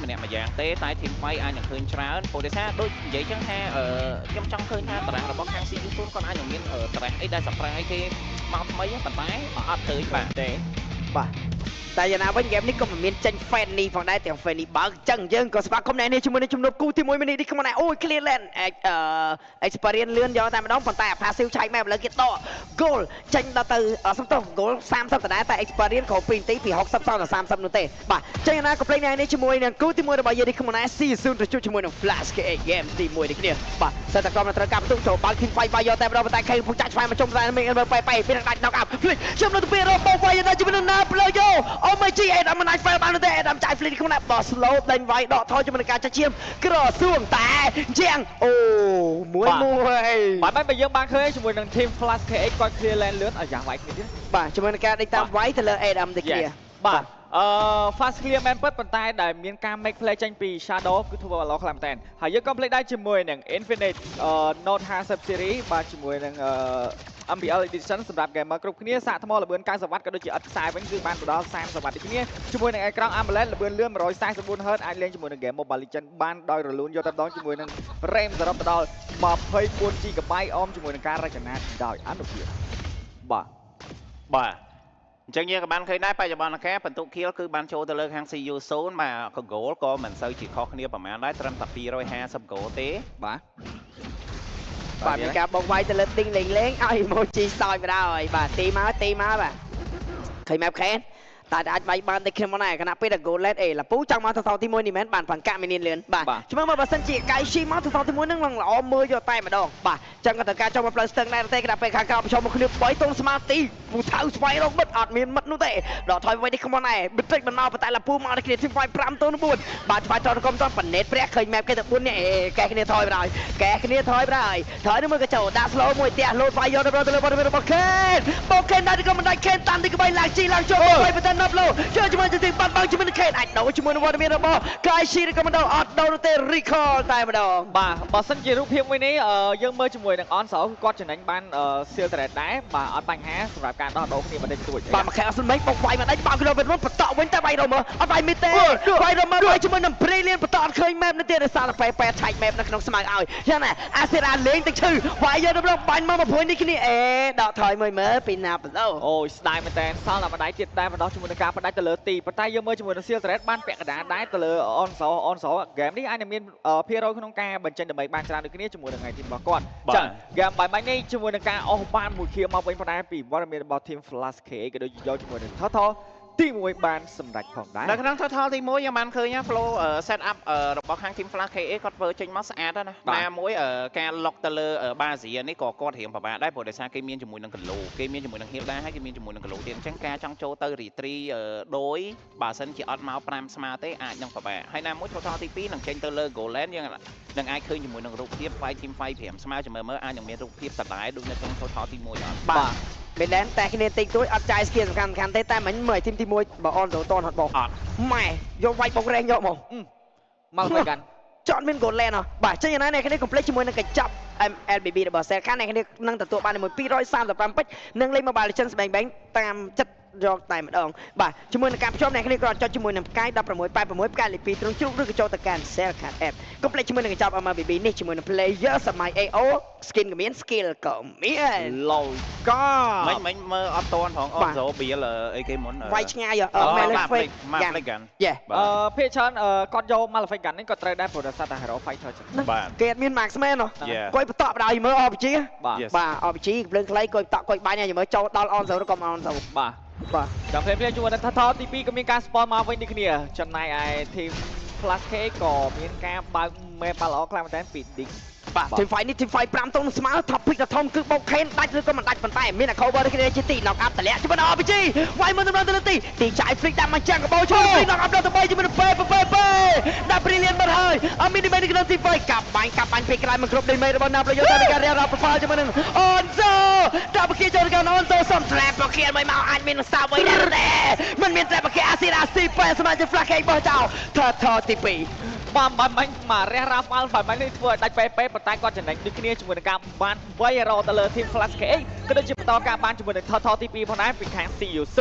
ម្នាក់ម្យ៉ាងទេតែធីមថ្មីអាចនឹងឃើញច្រើនព្រោះដោយសារដូចនិយាយចឹងថាខ្ញុំចង់ឃើញថាតារាងរបស់ខាង CU0 គាត់អាចនឹងមានតារាងអីដែល surprise គេមកថ្មីប៉ុន្តែអត់ឃើញបាទទេបាទតែយ៉ាងណាវិញហ្គេមនេះក៏មិនមានចេញ fan នេះផងដែរទាំង fan នេះបើចឹងយើងក៏ស្វាគមន៍អ្នកនេះជាមួយនឹងជំនួបគូទី1មីនីនេះខ្ញុំអូយ clear land experience លឿនយកតែម្ដងប៉ុន្តែ passive ឆែកមែនឥឡូវគេដក goal ចេញដល់ទៅសំទោស goal 30ដដែលតែ experience ក្រោយ2នាទីពី60ដល់30នោះទេបាទចឹងយ៉ាងណាក៏ play នេះជាមួយនឹងគូទី1របស់យើងនេះខ្ញុំCU0 ទៅជួបជាមួយនឹង Flash KX game ទី1នេះគ្នាបាទសិតតែក្រុមត្រូវការបន្ទុកចូលបាល់ team fight បាយយកតែម្ដងប៉ុន្តែខេពុកចាក់ឆ្វែងមកជុំតែមានប៉ែពីនឹងដាច់ knock out ភ្លេចខ្ញុំនៅទៅពីរបស់វាយដល់ជាមួយនឹងណា play យកអូមេជីអេដាមមិនអាច fail បានទេអេដាមចាយ flick ក្នុងណាបោះ slow ដេញវាយដកថយជាមួយនឹងការចាក់ឈាមក្រសួងតែជាងអូមួយបាទបើយើងបានឃើញជាមួយនឹង team Flash KX គាត់ clear land លឿនឲ្យយ៉ាងវាយគ្នាទៀតបាទជាមួយនឹងការដេញតាមវាយទៅលើ Adam ទៅគ្នាបាទfast clear មែនពិតប៉ុន្តែដែលមានការ make play ចេញពី Shadow គឺធ្វើឲ្យល្អខ្លាំងមែនតើហើយយើងក៏ play ដែរជាមួយនឹង Infinite Note 50 series បាទជាមួយនឹងMPL Edition សម្រាប់ gamer គ្រប់គ្នាសាកថ្មល្បឿន90វ៉ាត់ក៏ដូចជាឥតខ្សែវិញគឺបានទៅដល់30វ៉ាត់ដូចគ្នាជាមួយនឹងអេក្រង់ AMOLED ល្បឿនលឿន 144Hz អាចលេងជាមួយនឹង game Mobile Legends បានដោយរលូនយកតែម្ដងជាមួយនឹង RAM សរុបទៅដល់ 24GB អមជាមួយនឹងការរចនាដោយអនុភាពបាទអញ្ចឹងយើងក៏បានឃើញដែរបច្ចុប្បន្នកាលបន្ទុកខៀលគឺបានចូលទៅលើខាង CU0 បាទ goal ក៏មិនសូវជាខុសគ្នាប្រហែលដែរត្រឹមតែ250 goal ទេបាទបាទមានការបោកវាយទៅលើទីងលេងឲ្យ emoji សោយបណ្ដោយបាទទីមកបាទឃើញ map ខេនតែអាចវាយបានតែខ្ញុំដែរគណៈពេលតែ goal let អេលពូចង់មកទៅសោទី1នេះមែនបានបង្កាក់មីនីលឿនបាទជំរឿមើលបើសិនជាកៃស៊ីមកទៅសោទី1នឹងឡើងល្អមើលយកតែម្ដងបាទចឹងក៏ត្រូវការចង់មកផ្លូវស្ទឹងដែរទេគណៈពេលខាងក្រៅប្រជុំមកគ្នា3តុងស្មារតីពូថៅស្វែងរកមិត្តអត់មានមិត្តនោះទេដល់ថយវិញនេះខ្ញុំដែរបិទតិចបណ្ដោតែលពូមកគ្នាទី5 5តុង4បាទច្បាស់តរកុំតប៉ណេតព្រះឃើញ map គេទៅ4នេះកែគ្នាថយបណ្ដោយកែគ្នាថយបណ្ដោយថយនឹងមើលកញ្ចោដាក់ slow មួយផ្ទះលោតវាយយកទៅលើបរិវេណរបស់ខេនបូខេនដែរក៏មិនដាច់ខេនតាមទីក្បីឡើងជីឡើងចូលវាយបន្តណាប់លោជួយជាមួយទីបាត់បង់ជាមួយនឹងខេនអាចដូរជាមួយនឹងវត្តមានរបស់កាយស៊ីឬក៏មិនដូរអត់ដូរទេ recall តែម្ដងបាទបើសិនជារូបភាពមួយនេះយើងមើលជាមួយនឹងអនសោគឺគាត់ចំណេញបាន seal thread ដែរបាទអត់បញ្ហាសម្រាប់ការដោះដូរគ្នាបន្តិចតួចបាទមកខេអត់ស្មេងបុកវាយមកដាច់បោកគីឡូវេតមុនបន្តវិញតែវាយរមើអត់វាយមីទេវាយរមើវាយជាមួយនឹង brilliant បន្តអត់ឃើញ map នេះទេដោយសារតែប៉ែឆែក map នៅក្នុងស្មៅឲ្យយ៉ាងណាអាសេរ៉ាលេងទឹកឈឺវាយយកទៅបាញ់មកមួយព្រួយនេះគ្នាដកថយមួយមើលពីណាបឡូអូយស្ដាយមែនតើសល់តែម្ដាយទៀតតែម្ដងជាមួយនឹងការផ្ដាច់ទៅលើទីប៉ុន្តែយើងមើលជាមួយនឹង seal thread បានពាក់កណ្ដាលដែរទៅលើអនសោ game នេះអាចនឹងមានភាគរយក្នុងការបញ្ចេញដើម្បីបានច្រើនដូចគ្នាជាមួយនឹងថ្ងៃទីរបស់គាត់ចឹង game បាយបាញ់នេះជាមួយនឹងការអស់បានមួយខៀវមកវិញប៉ុន្តែពីវត្តមានរបស់ team Flash KX ក៏ដូចជាយកជាមួយនឹង Total ទី1បានសម្រេចផងដែរនៅក្នុង Total ទី1យើងបានឃើញ flow set up របស់ខាង team Flash KX គាត់ធ្វើចេញមកស្អាតណាណាមួយការ lock ទៅលើ Bazia នេះក៏គាត់រៀងពិបាកដែរព្រោះដោយសារគេមានជាមួយនឹង Kalo គេមានជាមួយនឹង Hilda ហើយគេមានជាមួយនឹង Kalo ទៀតអញ្ចឹងការចង់ចូលទៅ retreat ដោយបើសិនជាអត់មក5ស្មើទេអាចនឹងពិបាកហើយណាមួយ Total ទី2នឹងចេញទៅលើ Goland យើងនឹងអាចឃើញជាមួយនឹងរូបភាព fight team fight 5ស្មើជាមួយមើលអាចនឹងមានរូបភាពដដែលដូចនៅក្នុង Total ទី1អត់បាទមែនដែរតែគ្នាតិចតួចអត់ចាយ skill សំខាន់ទេតែមិញមើល team ទី1បើអនទៅតនអត់បងអត់ម៉ែយកវាយបុករែងយកមកទៅកាន់ចត់មាន goal land ហ៎បាទចឹងយ៉ាងណាអ្នកគ្នា complete ជាមួយនឹងកញ្ចប់ LBB របស់ Selkan អ្នកគ្នានឹងទទួលបានមួយ235ពេជ្រនិងលេខ Mobile Legends បែងតាមចិត្តយកតែម្ដងបាទជាមួយនឹងការភ្ជាប់អ្នកគ្នាក៏ចុចជាមួយនឹងផ្កាយ1686ផ្កាយលេខ2ត្រង់ជ្រុកឬក៏ចូលទៅកាន់ Selkan app complete ជាមួយនឹងកញ្ចប់ MLBB នេះជាមួយនឹង player សម័យ AO skin ក៏មាន skill ក៏មាន low ក៏មិនមើលអត់តន់ផងអត់ចូល build អីគេមុនវាយឆ្ងាយMalefic กันភាគច្រើនគាត់យក Malefic กันនេះក៏ត្រូវដែរព្រោះតែសត្វតែ hero fighter ចឹងបាទគេអត់មាន marksman ហ៎គាត់បន្តបដ ឲ្យមើល RPG បាទ RPG ភ្លើងខ្លីគាត់តក់គាត់បាញ់ឲ្យមើលចូលដល់ on 0ក៏មក on 0បាទចាំភ្លាមជាមួយនឹង Total ទី2ក៏មានការ spawn មកវិញដូចគ្នាចំណែកឯ team Flash KX ក៏មានការបើក map ល្អខ្លាំងមែនទែនពី Dig បាទ team fight នេះ team fight 5តុងស្មើ top pick ដ៏ធំគឺបោកខេនដាច់ឬក៏មិនដាច់ប៉ុន្តែមាន cover ដូចគ្នាជាទី knock up តម្លាក់ជាមួយនឹង RPG វាយមើលទៅលើទីចាយ flick ដាក់មកចាំងកបោជួយ knock up ដល់ទៅ3ជាមួយនឹងពេដាក់ brilliant បាត់ហើយអមីនីមេនេះក្នុង team fight កាប់បាញ់ពេលក្រោយមកគ្រប់ដេមេរបស់ Napoli យកតែការរៀបរាប់ profile ជាមួយនឹង Onzo ដាក់បកៀចូលកាន់ Onzo សំ trap បកៀមួយមកអាចមានសាវ័យដែរទេមិនមាន trap បកៀអាស៊ីរ៉ាស៊ីប៉ែសមាជិក Flash KX បោះចោល Total ទី2បាទបាញ់មករះរ៉ាហ្វាល់បាញ់នេះធ្វើឲ្យដាច់ពេប៉ុន្តែគាត់ចំណេញដូចគ្នាជាមួយនឹងការបានវាយរទៅលើ team Flash KX ក៏ដូចជាបន្តការបានជាមួយនឹង Total ទី2ផងដែរពីខាង CU0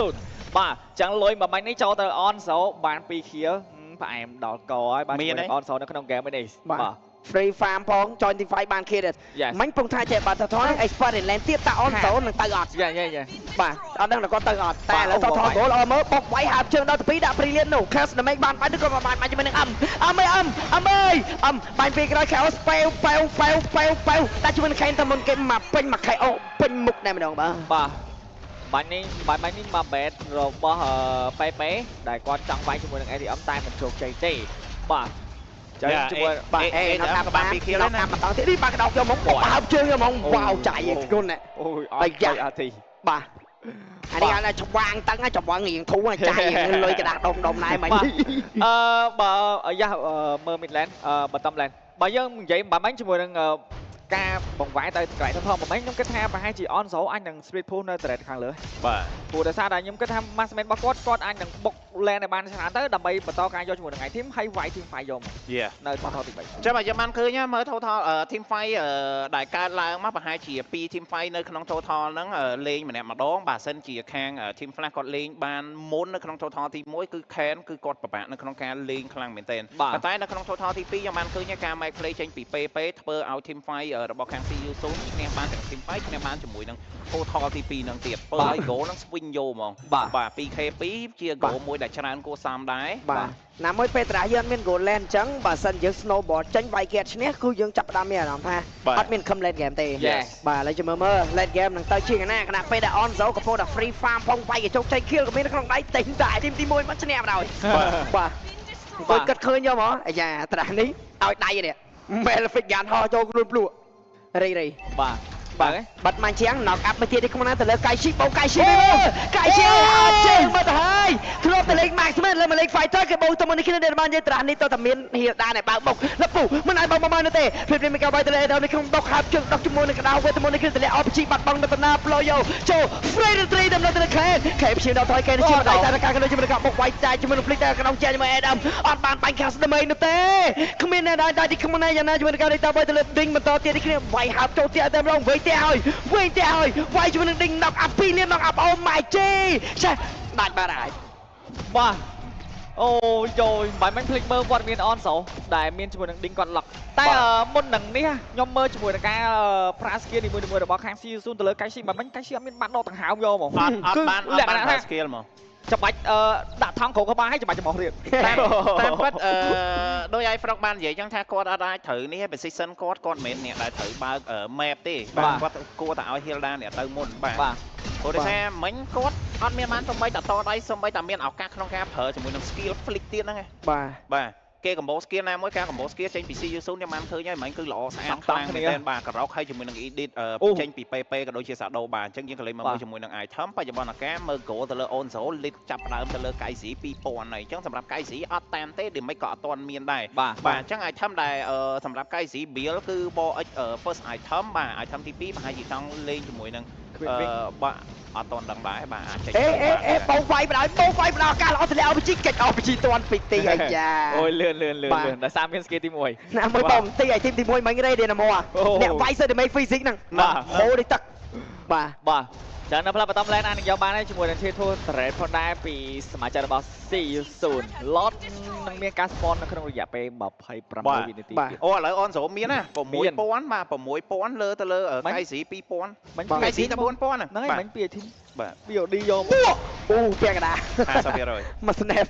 បាទចឹងលុយបាញ់នេះចូលទៅ on 0បាន2 kill ផ្អែមដល់កហើយបាទជាមួយអនសូនៅក្នុងហ្គេមនេះបាទ free farm ផង join team fight បាន kid មិញពងថាចេះបាត់ទៅថយ expert លេនទៀតតា on zone នឹងទៅអត់យ៉ាបាទអត់ដឹងតែគាត់ទៅអត់តែឥឡូវថយ goal អមើបុកវាយហាប់ជើងដល់ទី2ដាក់ brilliant នោះ Chaos នៅមិនបានបាញ់ទៅគាត់បានបាញ់ជាមួយនឹងបាញ់ពីក្រោយ Chaos ប៉ែវដាក់ជាមួយនឹង Kane ទៅមុនគេមកពេញមក KO ពេញមុខតែម្ដងបាទបាញ់នេះមកបែតរបស់ប៉េប៉េដែលគាត់ចង់វាយជាមួយនឹង ADM តែមិនជោគជ័យទេបាទចាជាមួយបាទនៅតាមបាន2 kill ណាមកដល់ទៀតនេះបានកដោកយកមកបើជើងយកមកវ៉ាវចាយគុណអូយអត់អាទីបាទអានេះឲ្យច្វាងតឹងច្វាងរៀងធូរចាយលុយកដាស់ដុំដែរមិញបើយ៉ាមើល midland bottom lane បើយើងនិយាយបាញ់ជាមួយនឹងការបង្វែរទៅកន្លែងធំៗខ្ញុំគិតថាប្រហែលជា on zone អាចនឹង street pool នៅ trade ខាងលើបាទព្រោះដោយសារតែខ្ញុំគិតថា massman របស់គាត់អាចនឹងបុក lane ឲ្យបានច្រើនទៅដើម្បីបន្តការយកជាមួយនឹងឯ team ហើយវាយ team fight យកមកនៅ total ទី3ចាំបើយើងបានឃើញមើល total team fight ដែលកើតឡើងមកប្រហែលជា2 team fight នៅក្នុង total ហ្នឹងលេងម្នាក់ម្ដងបើសិនជាខាង team flash គាត់លេងបានមុននៅក្នុង total ទី1គឺ Ken គឺគាត់ពិបាកនៅក្នុងការលេងខ្លាំងមែនទែនប៉ុន្តែនៅក្នុង total ទី2យើងបានឃើញការ make play ចេញពី PP ធ្វើឲ្យ team fight របស់ខាង CU 0ឈ្នះបានទាំង team fight ឈ្នះបានជាមួយនឹង total ទី2នឹងទៀតបើឲ្យ goal នឹង swing យកហ្មងបាទ 2k2 ជា goal មួយដែលច្រើនគួរសមដែរបាទណាមួយពេលតាយើងអត់មាន goal lane អញ្ចឹងបើសិនយើង snowboard ចេញវាយគេឈ្នះគឺយើងចាប់ផ្ដើមមានអារម្មណ៍ថាអត់មានខំ late game ទេបាទឥឡូវចាំមើល late game នឹងទៅជាណាគណៈពេលដែល on zone កំពុងតែ free farm ផងវាយកជោគជ័យ kill ក៏មានក្នុងដៃតែងតែ team ទី1មកឈ្នះបណ្ដោយបាទគាត់គិតឃើញយកមកអាយ៉ាត្រាស់នេះឲ្យដៃនេះ Malefic Gun ហោះចូលខ្លួនភ្លក់រីបាទបាត់មកជាង knock up មកទៀតនេះក្នុងណាទៅលើកៃស៊ីបោកៃស៊ីអត់ចេះមកទៅហើយធ្លាប់ទៅលេង Maxman លើមកលេង Fighter គេបោកទៅមុននេះគ្នាដែលបាននិយាយត្រាស់នេះទៅតែមានហៀដានឲ្យបើកបុកលពូមិនឲ្យបើកមកនោះទេភ្លាមៗមកវាយទៅលើដល់នេះក្នុងដុកហាប់ជើងដុកជាមួយនឹងកដៅវេទៅមុននេះគ្នាទៅលេ RPG បាត់បង់នៅតាណា Ployo ចូល Free Retreat ដំណើរទៅខេខេព្យាដល់ថយគេនេះជាដៃតែការកណ្ដោជាមួយនឹងការបោកវាយចាយជាមួយនឹង Flick តែកណ្ដោជាជាមួយ Adam អត់បានបាញ់ខាសដមេនោះទេគ្មានអ្នកដែរទីក្នុងណាយ៉ាងណាជាមួយនឹងការនេះទៅទៅលើ Ding បន្តទៀតនេះគ្នាវាយហាប់ចូលទៀតតែម្ដងវិញទេហើយវាយជាមួយនឹង Ding knock up 2លាន knock up Oh my G ឆេះដាច់បាត់ហើយបាទអូយមិនភ្លេចមើលវត្តមាន on zone ដែលមានជាមួយនឹង Ding គាត់ lock តែមុននឹងនេះខ្ញុំមើលជាមួយនឹងការប្រាស្គីនីមួយៗរបស់ខាង CU0 ទៅលើកៃស៊ីមិនកៃស៊ីអត់មានបាត់ដកដង្ហើមយកហ្មងអត់បានប្រាស្គីហ្មងច្បាច់ដាក់ថង់គ្រូក៏បានហើយច្បាច់ចំោះរៀបតាមពិតដោយឲ្យ Frog បាននិយាយចឹងថាគាត់អត់អាចត្រូវនេះ position គាត់មិនមែនអ្នកដែលត្រូវបើក map ទេបាទគាត់គួរតែឲ្យ Hilda អ្នកទៅមុនបាទព្រោះតែថាមិញគាត់អត់មានបានសំបីតដៃសំបីតែមានឱកាសក្នុងការប្រើជាមួយនឹង skill flick ទៀតហ្នឹងបាទគេ combo skill ណាមួយការ combo skill ចេញពី CU0 ខ្ញុំបានឃើញហើយមិញគឺល្អស្អាតខ្លាំងមែនទែនបាទការ៉ុកហើយជាមួយនឹង edit ចេញពី PP ក៏ដូចជា Shadow បាទអញ្ចឹងយើងក៏លេងមកមួយជាមួយនឹង item បច្ចុប្បន្នអាការមើល goal ទៅលើ on zone lead ចាប់ដើមទៅលើកៃស៊ី 2000 ហើយអញ្ចឹងសម្រាប់កៃស៊ីអត់តាមទេដែលមិនក៏អត់ទាន់មានដែរបាទអញ្ចឹង item ដែលសម្រាប់កៃស៊ី build គឺ Box first item បាទ item ទី2ប្រហែលជាចង់លេងជាមួយនឹងបាទអត់តន់ដឹងដែរបាទអាចចេញបោកវាយបណ្ដោយការល្អទម្លាក់ RPG កិច្ច RPG តាន់ពេកទីអាយ៉ាអូយលឿនដោយសារមាន skill ទី1ណាមួយបងទីឲ្យ team ទី1មិញរេឌីណាមកអ្នកវាយសិតតែ make physics ហ្នឹងហូរនេះទឹកបាទចឹងនៅផ្លាប់បតំឡែនអានឹងយកបានហើយជាមួយនឹង T2 Trade ផងដែរពីសមាជិករបស់ CU0 lot នឹងមានការ spawn នៅក្នុងរយៈពេល26វិនាទីទៀតអូឥឡូវ on zone មានណា6000បាទ6000លើទៅលើកៃស៊ី2000មិញកៃស៊ីតែ4000ហ្នឹងហើយមិញពី team បាទ BOD យកអូពាក់កណ្ដាល 50% មក snap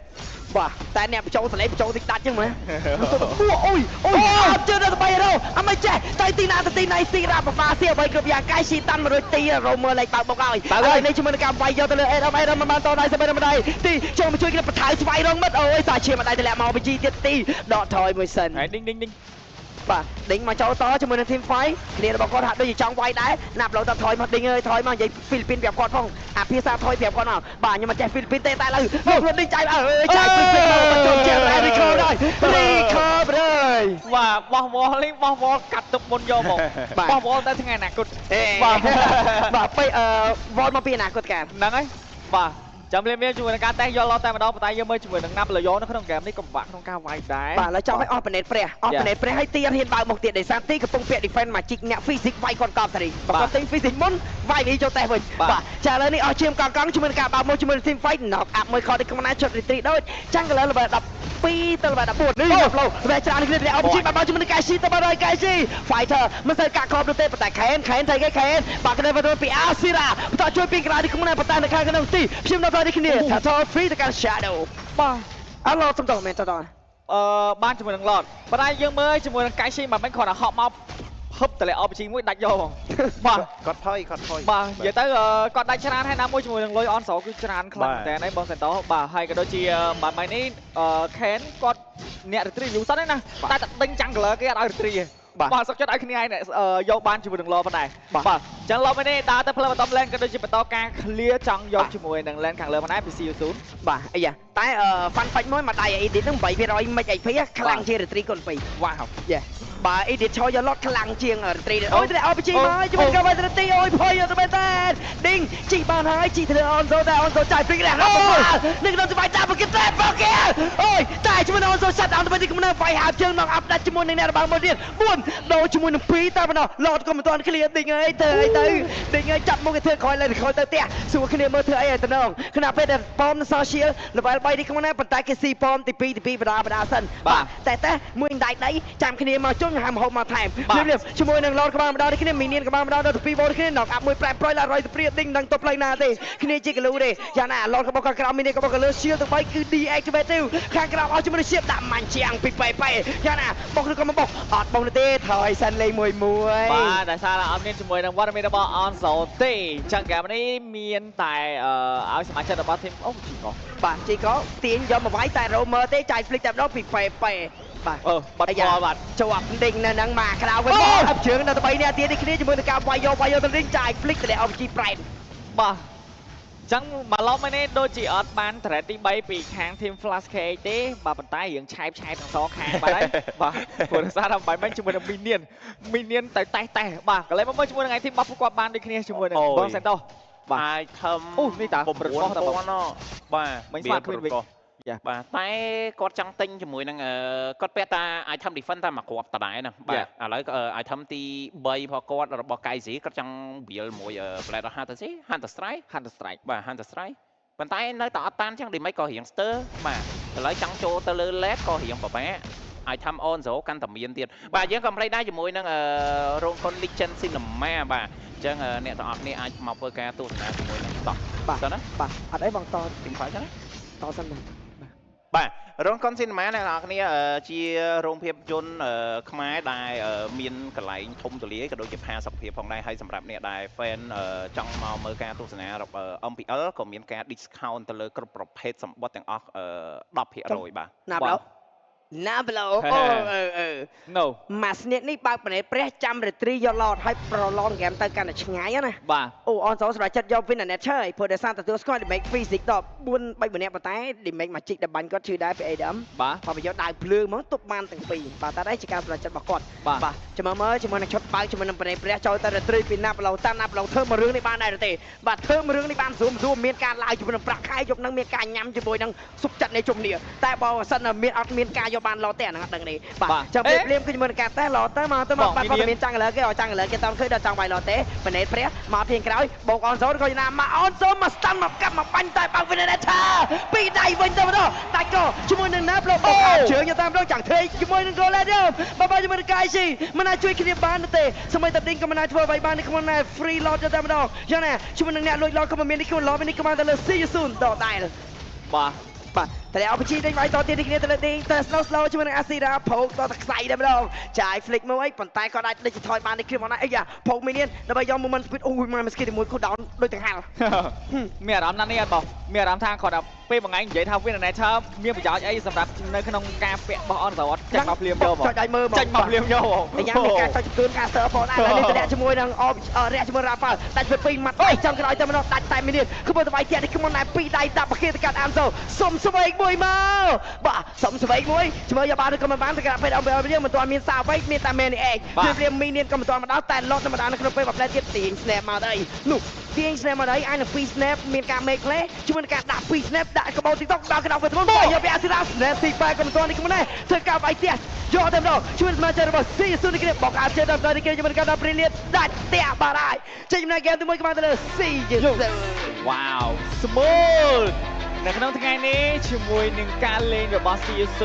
បាទតែអ្នកបញ្ចូលសលេងបញ្ចូលតិចដាច់ចឹងមើលអូយអត់ជឿដល់ទៅ3រោអត់មិនចេះតែទីណាទៅទីណៃស៊ីរ៉ាបាសៀអ្វីគ្រប់យ៉ាងកៃស៊ីតាន់100ទីរោមើលលេខបើកបុកហើយនេះជាមួយនឹងការវាយយកទៅលើអេរ៉ាមិនបានតដៃស្បិនម្ដាយទីចូលមកជួយគ្នាបន្ថែមស្វ័យរងមិត្តអូយសាឈាមម្ដាយតម្លាក់មកបជីទៀតទីដកថយមួយសិនហើយឌីងបាទដេញមកចូលតជាមួយនឹង team fight គ្នារបស់គាត់ហាក់ដូចជាចង់វាយដែរណាប់ឡូវតថយមកដេញអើយថយមកនិយាយហ្វីលីពីនប្រាប់គាត់ផងអាភាសាថយប្រាប់គាត់មកបាទខ្ញុំមិនចេះហ្វីលីពីនទេតែឥឡូវលោកដេញចាយអើយចាយហ្វីលីពីនមកចូលជារីខូដែររីខូបរើយបាទបោះវ៉លនេះបោះវ៉លកាត់ទុកមុនយកមកបោះវ៉លតែថ្ងៃអនាគតបាទពេលវ៉លមកពីអនាគតកាលហ្នឹងហើយបាទ ចាំភ្លាមជាមួយនឹងការតេស្តយកឡោតែម្ដងប៉ុន្តែយើងមើលជាមួយនឹងណាប់លយោនៅក្នុងហ្គេមនេះក៏ពិបាកក្នុងការវាយដែរ បាទឥឡូវចាំឲ្យអស់ប៉ណេតព្រះឲ្យទីហ៊ានបើកមកទៀតដោយសារទីកំពុងពាក់ defense មកជីកអ្នក physics វាយកត់កប់តារីបើគាត់ទិញ physics មុនវាយនេះចូលតេស្តវិញបាទចាឥឡូវនេះអស់ជាមកកង់ជាមួយនឹងការបើកមកជាមួយនឹង team fight knock up មួយខតទីក្នុងណាជុត retreat ដូចចាំងកន្លង level 12ទៅ level 14នេះ flow វាច្រើនគ្នាអបជីបាត់មកជាមួយនឹងកែស៊ីទៅបាត់ហើយកែស៊ី fighter មិនសូវកាក់ក្របនោះទេប៉ុន្តែខេនថៃគេខេនបាទគ្នាទៅពី Asira បន្តជួយពីក្រៅទីក្នុងណាប៉ុន្តែនៅខាងក្នុងទីខ្ញុំនៅដល់នេះគ្នា Total free ទៅកាន់ shadow បាទអឡូសំដៅមែនតើបានជាមួយនឹងឡតប៉ុន្តែយើងមើលជាមួយនឹងកៃស៊ីមិនមែនគ្រាន់តែហប់មកហឹបតលេអបជីមួយដាច់យកបងបាទគាត់ថយបាទនិយាយទៅគាត់ដាច់ច្រើនហើយណាមួយជាមួយនឹងលុយអនស្រោគឺច្រើនខ្លាំងតែឯងបងសេនតោបាទហើយក៏ដូចជាបាទនេះខេនគាត់អ្នករីត្រីយូរសិនឯណាតែតែដេញចាំងកលគេអត់ឲ្យរីត្រីទេបាទសុខចិត្តឲ្យគ្នាឯងយកបានជាមួយនឹងឡប៉ុណ្ណេះបាទអញ្ចឹងឡមិននេះដើរទៅផ្លូវបន្តលែនក៏ដូចជាបន្តការ clear ចង់យកជាមួយនឹងលែនខាងលើប៉ុណ្ណេះពី CU0 បាទអីយ៉ាតែ fun fact មួយមកដៃ edit ហ្នឹង 8% mic IP ខ្លាំងជាង retreat គុណ2វ៉ាវយេបាទ edit ឈរយកឡតខ្លាំងជាង retreat អូយតែអបជីមកជាមួយកាវ៉ា retreat អូយភ័យទៅមែនតើឌីងជីបានហើយជីទៅអនសូតែអនសូចាយព្រីកដែរនឹងដល់ស្បាយតាមគេតែបូកែអូយតែជាមួយអនសូសាត់អនទៅទីកំណើវាយហាប់ជើងមកអាប់ដាច់ជាមួយនឹងអ្នករបស់មួយទៀត4ដូរជាមួយនឹង2តែប៉ុណ្ណោះឡតក៏មិនទាន់ clear ឌីងអីទៅឌីងអីចាប់មកគេធ្វើក្រោយលើក្រោយទៅផ្ទះសួរគ្នាមើលធ្វើអីទៅណងខណៈពេលដែលប៉ម social level 3នេះក្នុងណាប៉ុន្តែគេស៊ីប៉មទី2បដាសិនបាទតែមួយដៃចាំគ្នាមកជុំហាមហូបមកថែមជាមួយនឹងឡតក្បាលម្ដងនេះគ្នាមីនៀនក្បាលម្ដងដល់2បូនគ្នាnok អាប់មួយប្រែប្រួយឡារយទៅព្រាឌីងនឹងទៅផ្លូវណាទេគ្នាជាកលូទេយ៉ាងណាឡតរបស់ខាងក្រៅមីនៀនរបស់កលឺ shield ទាំង3គឺ deactivate ទៅខាងក្រៅឲ្យជាមួយនឹង shield ដាក់មាញ់ជាងពីប៉េយ៉ាងណាបុកឬក៏មិនបុកអត់បុកទេថយសិនលេងមួយបាទតែសារអត់មានជាមួយនឹងវត្តមានរបស់អនសូទេអញ្ចឹងហ្គេមនេះមានតែឲ្យសមាជិករបស់ធីមអូជីកោបាទជីកោទាញយកមកវាយតែ roamer ទេចាយ flick តែម្ដងពីប៉េបាទបាត់បាត់ជាប់ដេញនៅហ្នឹងមកក្រៅវិញអបជើងដល់3នាក់ទៀតនេះគ្នាជាមួយនឹងការវាយយកទៅដេញចាយ flick តែអបជីប្រែនបាទចឹងមកឡប់មកនេះដូចជាអត់បាន threat ទី3ពីខាង team Flash KH ទេបាទប៉ុន្តែរឿងឆែបទាំងសងខាងបាទហើយបាទព្រោះសារថាបាយមិញជាមួយនឹងមីនៀនតែតេះបាទកន្លែងមកមើលជាមួយនឹងឯ team របស់ពួកគាត់បានដូចគ្នាជាមួយនឹងបងសេនតូបាទអាចធំអូនេះតា9ប៉ុណ្ណោះបាទមិនស្មាតឃើញវិញបាទតែគាត់ចង់ទិញជាមួយនឹងគាត់ពាក់តា item defense តែមកគ្រាប់តដែរហ្នឹងបាទឥឡូវ item ទី3របស់គាត់របស់ Kaizi គាត់ចង់វាលមួយ Blade of Hunter Strike បាទ Hunter Strike ប៉ុន្តែនៅតែអត់តានចឹងដូចមិនក៏រៀងស្ទើបាទឥឡូវចង់ចូលទៅលើ LED ក៏រៀងពិបាក item on zo កាន់តែមានទៀតបាទយើងក៏មិនដែរជាមួយនឹងរោងកុន Legend Cinema បាទអញ្ចឹងអ្នកទាំងអស់គ្នាអាចមកធ្វើការទស្សនាជាមួយនឹងតោះបាទណាបាទអត់អីបងតទីខ្វាយចឹងតសិនណាបាទរោងកុនស៊ីនេម៉ាអ្នកនរគ្នាជារោងភាពយន្តខ្មែរដែលមានកន្លែងធំទូលាយក៏ដូចជាផាសុខភាពផងដែរហើយសម្រាប់អ្នកដែល fan ចង់មកមើលការទស្សនារបស់ MPL ក៏មានការ discount ទៅលើគ្រប់ប្រភេទសម្បត្តិទាំងអស់ 10% បាទណាប់ឡូណាប់ឡូអូNo មួយស្នៀកនេះបើកប្រណេព្រះចាំរីត្រីយកឡតឲ្យប្រឡងហ្គេមទៅកាន់តែឆ្ងាយណាបាទអូអនសូសម្រាប់ចិត្តយក win net ឆើយព្រោះដោយសារទទួលស្គាល់ damage physics ដល់4 3ម្នាក់ប៉ុន្តែ damage មកជីកដល់បាញ់គាត់ឈឺដែរពី ADM បាទប្រយោជន៍ដៅភ្លើងហ្មងទប់បានទាំងពីរបាទតែដែរជាការប្រចិត្តរបស់គាត់បាទចាំមើលជាមួយនឹងឈុតបើកជាមួយនឹងប្រណេព្រះចូលទៅរីត្រីពីណាប់ឡូតាមណាប់ឡូធ្វើមួយរឿងនេះបានដែរទេបាទធ្វើមួយរឿងនេះបានស្រួលមានការឡាយជាមួយនឹងប្រាក់ខែយកនឹងមានការញ៉ាំជាមួយនឹងសុខចិត្តនៃជំនាញតែបើសិនមានអត់មានការយកបានឡូទេអាហ្នឹងអត់ដឹងទេបាទចាំពេលភ្លាមគឺជាមួយនឹងការតេស្តឡូទៅមកបាទគាត់មានចាំងលើគេឲ្យចាំងលើគេតន់ឃើញដល់ចង់វាយឡូទេបណេព្រះមកធាងក្រោយបោកអនសូនក៏ណាមកអនសូនមកស្តាន់មកកាប់មកបាញ់តែបើវិននេថាពីដៃវិញទៅម្ដងដាច់ក៏ជាមួយនឹងណាប់ឡូបោកជើងយកតាមម្ដងចាំងធ្វើជាមួយនឹង goal ladder បើជាមួយនឹង Kaizi មិនអាចជួយគ្នាបានទេសម្បីតែឌីងក៏មិនអាចធ្វើអ្វីបាននេះក្នុងណា free load យកតាមម្ដងយ៉ាងណាជាមួយនឹងអ្នកលួចឡូក៏មិនមាននេះខ្លួនឡូនេះក៏បានទៅលើ CU0 ដល់ដែរបាទតែអបជីដេញវាយតទៀតគ្នាទៅលើឌីងទៅ slow ជាមួយនឹង Asira ភោគតតែខ្សែតែម្ដងចាយ flick មួយប៉ុន្តែគាត់អាចដូចថយបាននេះគ្នាមកណាអីយ៉ាភោគមីនៀនដើម្បីយក moment speed អូយមកស្គីមួយ cooldown ដូចទាំងហាល់មានអារម្មណ៍ណាស់នេះអត់បងមានអារម្មណ៍ថាគាត់ដល់ពេលមួយថ្ងៃនិយាយថា win net មានប្រយោជន៍អីសម្រាប់នៅក្នុងការពាក់របស់អនសវត្តចេញមកភ្លាមយកមកចុចដៃមើលមកចេញមកភ្លាមយកតែយ៉ាងមានការចុចទួន caster ផងដែរនេះតម្លាក់ជាមួយនឹងរះជាមួយ Rapal ដាច់ពី2ម៉ាត់ចាំក្រោយទៅម្ដងដាច់តែមីនៀនគឺបើទៅវាយទៀតនេះគឺមកណែ2ដៃដាក់ប្រគិតទៅកាត់អានសូសុំស្វែង មួយមកបាទសុំស្វែងមួយជាមួយយកបានឬក៏មិនបានតែគេពេលអមរៀងមិនទាន់មានសាវ៉ៃមានតែមែនឯងព្រៀមមីនៀនក៏មិនទាន់មកដល់តែលត់តែម្ដងនៅក្នុងពេលបែបទៀតទាញ snap មកទៅនោះទាញ snap មកទៅអាយនៅ2 snap មានការ make play ជាមួយនឹងការដាក់2 snap ដាក់កបោ TikTok ដល់កណ្ដោទៅមកយកវាអាស៊ីរ៉ា snap ទី8ក៏មិនទាន់នេះក៏មិនដែរធ្វើការវាយផ្ទះយកតែម្ដងជួយសមាជិករបស់ C ស៊ូនីគ្រីបបកអាចជិះដល់នេះគ្រីជាមួយនឹងការដាក់ព្រីលៀតដាច់ផ្ទះបាទហើយចេញដំណើរហ្គេមទី1ក៏បានទៅលើ C យេស៊ូ Wow smooth នៅក្នុងថ្ងៃនេះជាមួយនឹងការលេងរបស់ CSU